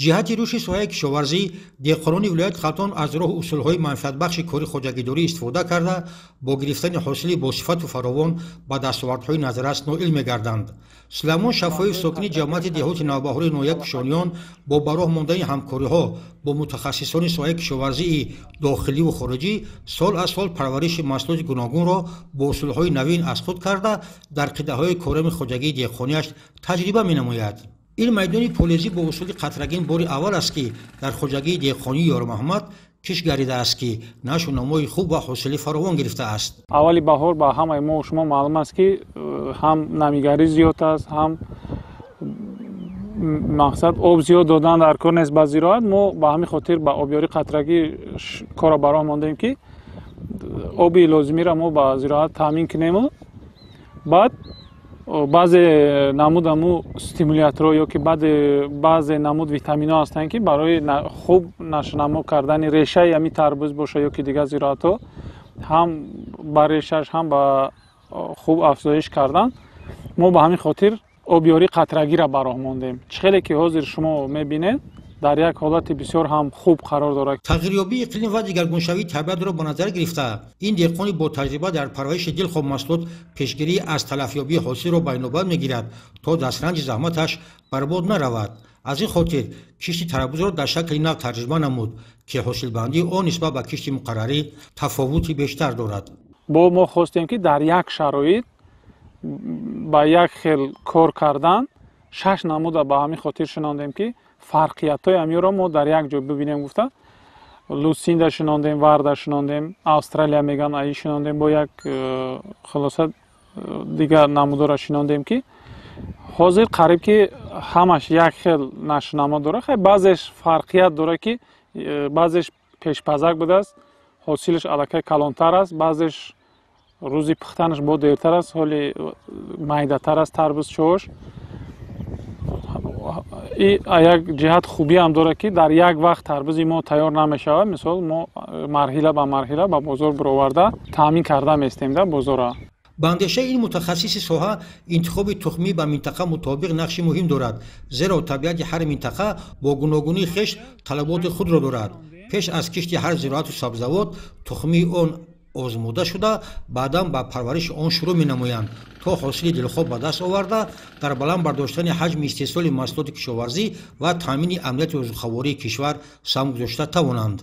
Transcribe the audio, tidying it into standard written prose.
ҷиҳати рушди соҳаи кишоварзӣ деҳқонони вилояти Халтон аз роҳу усулҳои манфиатбахши кори хоҷагидорӣ истифода карда бо гирифтани ҳосили босифату фаровон ба дастовардҳои назаррас ноил мегарданд. Сулаймон Шафоев, сокини ҷамъияти деҳоти Навбаҳори ноҳияи Кушониён, бо ба роҳ мондани ҳамкориҳо бо мутахассисони соҳаи кишоварзии дохиливу хориҷӣ сол аз сол парвариши маҳсулоти гуногунро бо усулҳои навин аз худ карда дар қитъаҳои корами хоҷагии деҳқониаш таҷриба менамояд. ин майдони полезӣ бо усули қатрагин бори аввал аст ки дар хоҷагии деҳқонии Ёрмуҳаммад киш гардидааст ки нашу намои хуб ва ҳосили фаровон гирифтааст. аввали баҳор ба ҳамаи мо шумо маълум аст ки ҳам намигарӣ зиёд аст, ҳам мақсад об зиёд додан дар кор нест ба зироат. мо ба ҳамин хотир ба обёрии қатрагӣ корро ба роҳ мондем ки оби лозимиро мо ба зироат таъмин кунему. баъд баъзе намуд аму стимулятро ё ки баъзе намуд витаминҳо ҳастанд ки барои хуб нашонамо кардани решаи ҳамин тарбуз боша ё ки дигар зироатҳо ҳам ба решааш ҳам ба хуб афзоиш кардан мо ба ҳамин хотир обёрии қатрагиро ба роҳ мондем. чихеле ки ҳозир шумо мебинед дар як ҳолати бисёр ҳам хуб қарор дорад. тағйирёбии иқлим ва дигаргуншавии табиатро ба назар гирифта ин деҳқони бо таҷриба дар парвариши дилхоб маҳсулот пешгирӣ аз талафёбии ҳосилро ба инобат мегирад то дастранҷи заҳматаш барбод наравад. аз ин хотир кишти тарабузро дар шакли нав таҷриба намуд ки ҳосилбандии он нисбат ба кишти муқаррарӣ тафовути бештар дорад. мо хостем ки дар як шароит ба як хел кор кардан 6 намуда ба ҳамин хотир шинондем ки фарқиятҳои амиёро мо дар як ҷо бибинем. гуфта лусинда шинондем, варда шинондем, австралия меган аи шинондем, бо як хулоса дигар намудора шинондем ки ҳозир қариб ки ҳамаш як хел нашонамо дора. хай баъзеш фарқият дора ки баъзеш пешпазак будааст, ҳосилаш аллакай калонтар аст, баъзеш рӯзи пухтанаш бо дертар аст, ҳоли майдатар аст тарбуз чош. як ҷиҳат хубӣ ҳам дорад ки дар як вақт тарбузи мо тайёр намешавад. мисол мо марҳила ба марҳила ба бозор бироварда таъмин карда меистем дар бозора. ба андешаи ин мутахассиси соҳа интихоби тухмӣ ба минтақа мутобиқ нақши муҳим дорад, зеро табиати ҳар минтақа бо гуногунии хеш талаботи худро дорад. пеш аз кишти ҳар зироату сабзавот тухмии он озмуда шуда баъдан ба парвариши он шурӯъ менамоянд то ҳосили дилхоб ба даст оварда дар баланд бардоштани ҳаҷми истеҳсоли маҳсулоти кишоварзӣ ва таъмини амнияти ӯзухавории кишвар сам гузошта тавонанд.